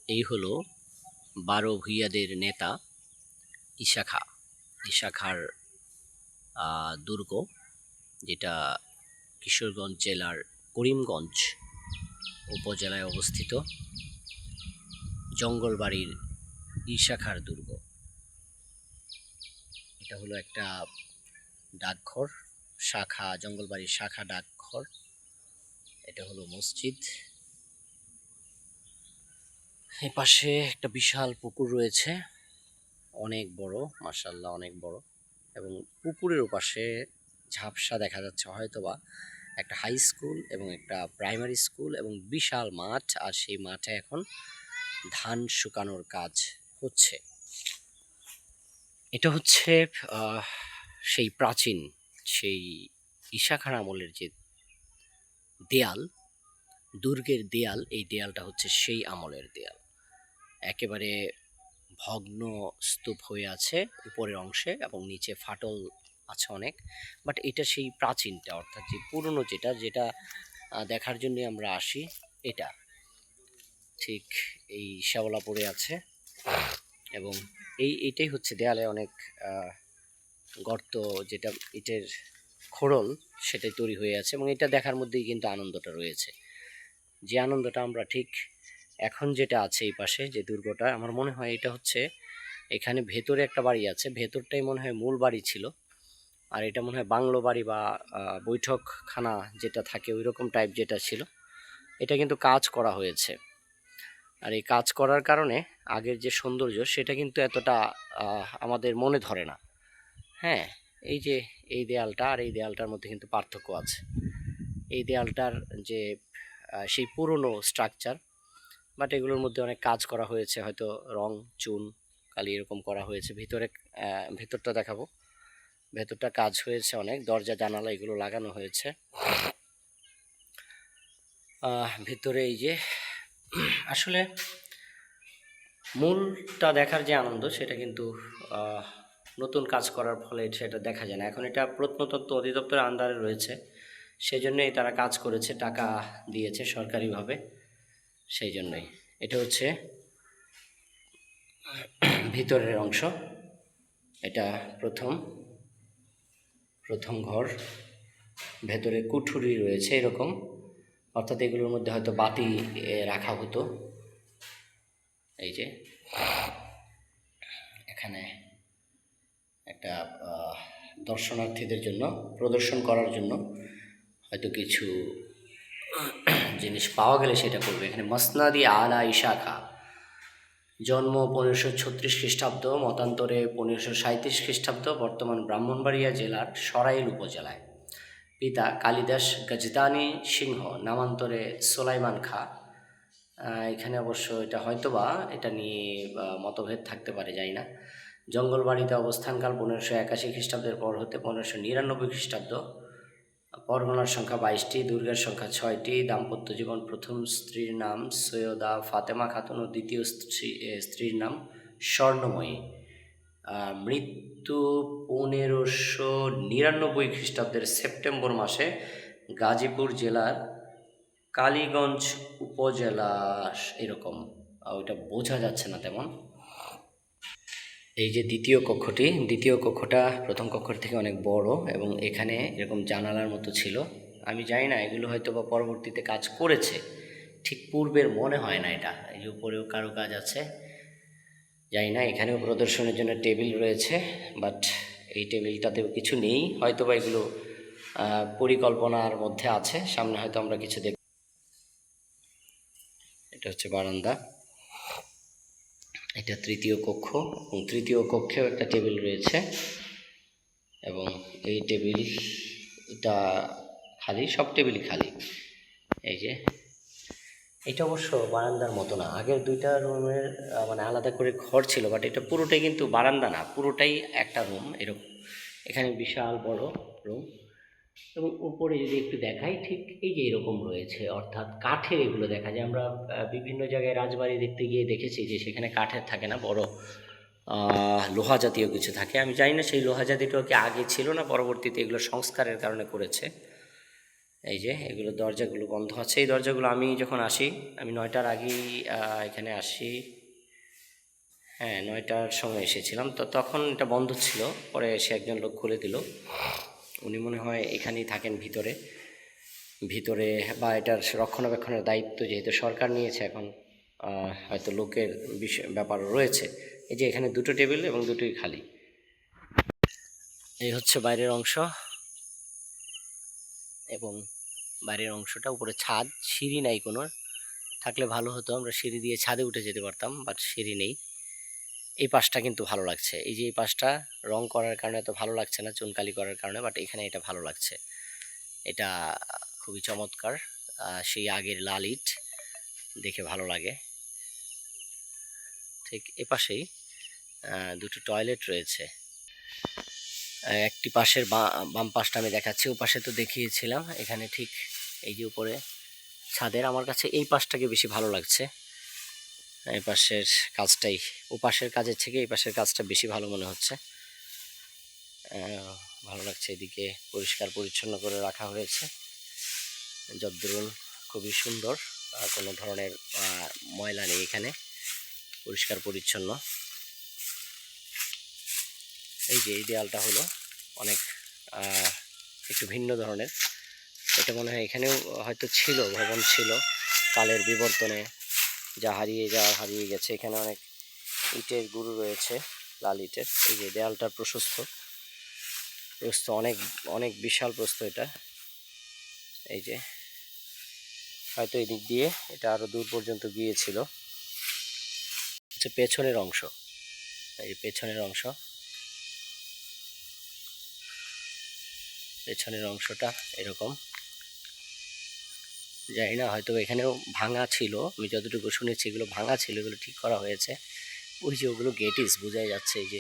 এই হলো ১২ ভূঁইয়াদের নেতা ঈশা খাঁ। ঈশা খাঁর দুর্গ, যেটা কিশোরগঞ্জ জেলার করিমগঞ্জ উপজেলায় অবস্থিত। জঙ্গলবাড়ির ঈশা খাঁর দুর্গ। এটা হলো একটা ডাকঘর, শাখা, জঙ্গলবাড়ির শাখা ডাকঘর। এটা হলো মসজিদ। এই পাশে একটা বিশাল পুকুর রয়েছে, অনেক বড়, মাশাআল্লাহ অনেক বড়। এবং পুকুরের ওপাশে ঝাপসা দেখা যাচ্ছে, হয়তোবা একটা হাই স্কুল এবং একটা প্রাইমারি স্কুল, এবং বিশাল মাঠ। আর সেই মাঠে এখন ধান শুকানোর কাজ হচ্ছে। এটা হচ্ছে সেই প্রাচীন, সেই ঈশা খাঁর আমলের যে দেয়াল, দুর্গের দেয়াল। এই দেয়ালটা হচ্ছে সেই আমলের দেয়াল, একেবারে ভগ্ন স্তূপ হয়ে আছে উপরের অংশে, এবং নিচে ফাটল আছে অনেক। বাট এটা সেই প্রাচীনটা, অর্থাৎ যে পুরনো যেটা যেটা দেখার জন্য আমরা আসি, এটা ঠিক এই শ্যাওলাপুরে আছে। এবং এইটাই হচ্ছে দেয়ালে অনেক গর্ত, যেটা ইটের খোড়ল, সেটাই তৈরি হয়ে আছে। এবং এটা দেখার মধ্যেই কিন্তু আনন্দটা রয়েছে, যে আনন্দটা আমরা ঠিক এখন যেটা আছে এই পাশে যে দুর্গটা, আমার মনে হয় এটা হচ্ছে, এখানে ভেতরে একটা বাড়ি আছে, ভেতরটাই মনে হয় মূল বাড়ি ছিল। আর এটা মনে হয় বাংলো বাড়ি বা বৈঠকখানা যেটা থাকে ওই রকম টাইপ যেটা ছিল, এটা কিন্তু কাজ করা হয়েছে। আর এই কাজ করার কারণে আগের যে সৌন্দর্য সেটা কিন্তু এতটা আমাদের মনে ধরে না। হ্যাঁ, এই যে এই দেয়ালটা আর এই দেয়ালটার মধ্যে কিন্তু পার্থক্য আছে। এই দেয়ালটার যে সেই পুরনো স্ট্রাকচার, বাট এগুলোর মধ্যে অনেক কাজ করা হয়েছে, হয়তো রং চুন কালি এরকম করা হয়েছে। ভেতরটা দেখাবো, ভেতরটা কাজ হয়েছে অনেক, দরজা জানালা এগুলো লাগানো হয়েছে। ভেতরে এই যে আসলে মূলটা দেখার যে আনন্দ, সেটা কিন্তু নতুন কাজ করার ফলে সেটা দেখা যায় না। এখন এটা প্রত্নতত্ত্ব অধিদপ্তরের আন্ডারে রয়েছে, সেই জন্যই তারা কাজ করেছে, টাকা দিয়েছে সরকারিভাবে, সেই জন্যই। এটা হচ্ছে ভিতরের অংশ, এটা প্রথম ঘর। ভেতরে কুঠুরি রয়েছে এরকম, অর্থাৎ এগুলোর মধ্যে হয়তো বাতি রাখা হতো। এই যে এখানে একটা দর্শনার্থীদের জন্য প্রদর্শন করার জন্য হয়তো কিছু জিনিস পাওয়া গেলে সেটা করবে। এখানে মসনাদি আলা ঈশা খাঁ, জন্ম 1536 খ্রিস্টাব্দ, মতান্তরে 1537 খ্রিস্টাব্দ, বর্তমান ব্রাহ্মণবাড়িয়া জেলার সরাইল উপজেলায়। পিতা কালিদাস গজদানি সিংহ, নামান্তরে সোলাইমান খাঁ। এখানে অবশ্য এটা হয়তোবা এটা নিয়ে মতভেদ থাকতে পারে, জানি না। জঙ্গলবাড়িতে অবস্থানকাল 1581 খ্রিস্টাব্দের পর হতে 1599 খ্রিস্টাব্দ। পরগনার সংখ্যা 22টি, দুর্গের সংখ্যা 6টি। দাম্পত্য জীবন, প্রথম স্ত্রীর নাম সৈয়দা ফাতেমা খাতুন ও দ্বিতীয় স্ত্রীর নাম স্বর্ণময়ী। মৃত্যু 1599 খ্রিস্টাব্দের সেপ্টেম্বর মাসে গাজীপুর জেলার কালীগঞ্জ উপজেলা, এরকম। ওইটা বোঝা যাচ্ছে না তেমন। এই যে দ্বিতীয় কক্ষটা প্রথম কক্ষের থেকে অনেক বড়, এবং এখানে এরকম জানালার মতো ছিল। আমি জানি না এগুলো হয়তো বা পরবর্তীতে কাজ করেছে, ঠিক পূর্বের মনে হয় না এটা। এই যে উপরেও কারো কাজ আছে, জানি না। এখানেও প্রদর্শনের জন্য টেবিল রয়েছে, বাট এই টেবিলটাতেও কিছু নেই, হয়তো বা এগুলো পরিকল্পনার মধ্যে আছে, সামনে হয়তো আমরা কিছু দেখব। এটা হচ্ছে বারান্দা, এটা তৃতীয় কক্ষ, এবং তৃতীয় কক্ষেও একটা টেবিল রয়েছে, এবং এই টেবিলটা খালি, সব টেবিলই খালি। এই যে এটা অবশ্য বারান্দার মতো না, আগের দুইটা রুমের মানে আলাদা করে ঘর ছিল, বাট এটা পুরোটাই কিন্তু বারান্দা না, পুরোটাই একটা রুম এরকম। এখানে বিশাল বড় রুম, এবং উপরে যদি একটু দেখাই, ঠিক এই যে এরকম রয়েছে, অর্থাৎ কাঠের এগুলো দেখা যায়। আমরা বিভিন্ন জায়গায় রাজবাড়ি দেখতে গিয়ে দেখেছি যে সেখানে কাঠের থাকে না, বড় লোহা জাতীয় কিছু থাকে। আমি জানি না সেই লোহা জাতীয়টা কি আগে ছিল না পরবর্তীতে এগুলো সংস্কারের কারণে করেছে। এই যে এগুলো দরজাগুলো বন্ধ আছে। এই দরজাগুলো আমি যখন আসি, আমি 9টার আগেই এখানে আসি। হ্যাঁ, 9টার সময় এসেছিলাম, তো তখন এটা বন্ধ ছিল। পরে এসে একজন লোক খুলে দিল। উনি মনে হয় এখানেই থাকেন ভিতরে ভিতরে বা এটার রক্ষণাবেক্ষণের দায়িত্ব যেহেতু সরকার নিয়েছে এখন, হয়তো লোকের বিষয় ব্যাপার রয়েছে। এই যে এখানে দুটো টেবিল এবং দুটোই খালি। এই হচ্ছে বাইরের অংশ, এবং বাইরের অংশটা উপরে ছাদ, সিঁড়ি নাই কোনো। থাকলে ভালো হতো, আমরা সিঁড়ি দিয়ে ছাদে উঠে যেতে পারতাম, বাট সিঁড়ি নেই। এই পাশটা কিন্তু ভালো লাগছে, এই যে এই পাশটা রং করার কারণে এত ভালো লাগছে না, চুনকালি করার কারণে, বাট এখানে এটা ভালো লাগছে। এটা খুবই চমৎকার, সেই আগের লাল ইট দেখে ভালো লাগে। ঠিক এপাশেই দুটো টয়লেট রয়েছে। একটি পাশের বাম পাশটা আমি দেখাচ্ছি, ও পাশে তো দেখিয়েছিলাম। এখানে ঠিক এই যে উপরে ছাদের, আমার কাছে এই পাশটাকে বেশি ভালো লাগছে। এই পাশের কাজটাই, ও পাশের কাজের থেকে এই পাশের কাজটা বেশি ভালো মনে হচ্ছে। ভালো লাগছে, এদিকে পরিষ্কার পরিচ্ছন্ন করে রাখা হয়েছে। যদ্দরুন খুবই সুন্দর, কোনো ধরনের ময়লা নেই এখানে, পরিষ্কার পরিচ্ছন্ন। এই যে এই দেয়ালটা হলো অনেক একটু ভিন্ন ধরনের। এটা মনে হয় এখানেও হয়তো ছিল, ভবন ছিল, কালের বিবর্তনে যা হারিয়ে গেছে। এখানে অনেক ইটের গুঁড়ো রয়েছে, লাল ইটের। এই যে দেয়ালটা প্রশস্ত অনেক অনেক বিশাল প্রস্থ এটা। এই যে হয়তো এই দিক দিয়ে এটা আরো দূর পর্যন্ত গিয়েছিল। হচ্ছে পেছনের অংশ, এই পেছনের অংশ, পেছনের অংশটা এরকম। জানি না, হয়তো এখানেও ভাঙা ছিল, আমি যতটুকু শুনেছি এগুলো ভাঙা ছিল, এগুলো ঠিক করা হয়েছে। ওই যে ওগুলো গেটিস, বোঝাই যাচ্ছে এই যে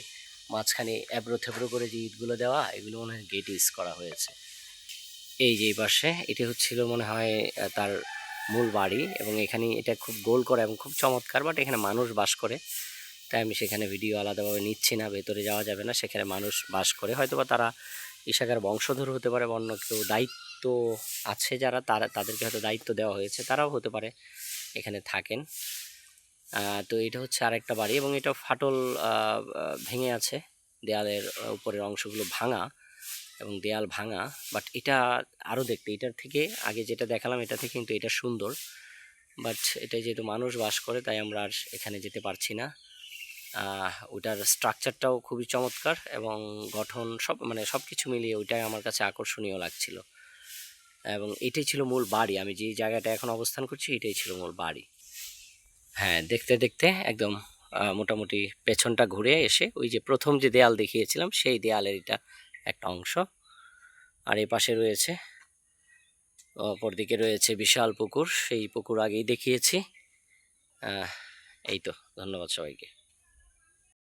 মাঝখানে এবড়ো থেবড়ো করে যে ইটগুলো দেওয়া, এগুলো মনে হয় গেটিস করা হয়েছে। এই যে এই পাশে এটি হচ্ছিল মনে হয় তার মূল বাড়ি, এবং এখানে এটা খুব গোল করা এবং খুব চমৎকার, বাট এখানে মানুষ বাস করে, তাই আমি সেখানে ভিডিও আলাদাভাবে নিচ্ছি না। ভেতরে যাওয়া যাবে না, সেখানে মানুষ বাস করে, হয়তোবা তারা ইশাকার বংশধর হতে পারে, বা অন্য কেউ দায়িত্ব আছে যারা, তাদেরকে হয়তো দায়িত্ব দেওয়া হয়েছে, তারাও হতে পারে এখানে থাকেন। তো এটা হচ্ছে আরেকটা বাড়ি, এবং এটা ফাটল ভেঙে আছে, দেয়ালের উপরের অংশগুলো ভাঙা এবং দেয়াল ভাঙা। বাট এটা আরও দেখতে, এটার থেকে আগে যেটা দেখালাম এটা থেকে কিন্তু এটা সুন্দর, বাট এটা যেহেতু মানুষ বাস করে তাই আমরা আর এখানে যেতে পারছি না। ওটার স্ট্রাকচারটাও খুবই চমৎকার, এবং গঠন মানে সব কিছু মিলিয়ে ওইটাই আমার কাছে আকর্ষণীয় লাগছিল। এবং এটাই ছিল মূল বাড়ি, আমি যে জায়গাটা এখন অবস্থান করছি এটাই ছিল মূল বাড়ি। হ্যাঁ, দেখতে দেখতে একদম মোটামুটি পেছনটা ঘুরে এসে ওই যে প্রথম যে দেয়াল দেখিয়েছিলাম সেই দেয়ালের এটা একটা অংশ। আর এই পাশে রয়েছে, অপরদিকে রয়েছে বিশাল পুকুর, সেই পুকুর আগেই দেখিয়েছি। এই তো, ধন্যবাদ সবাইকে।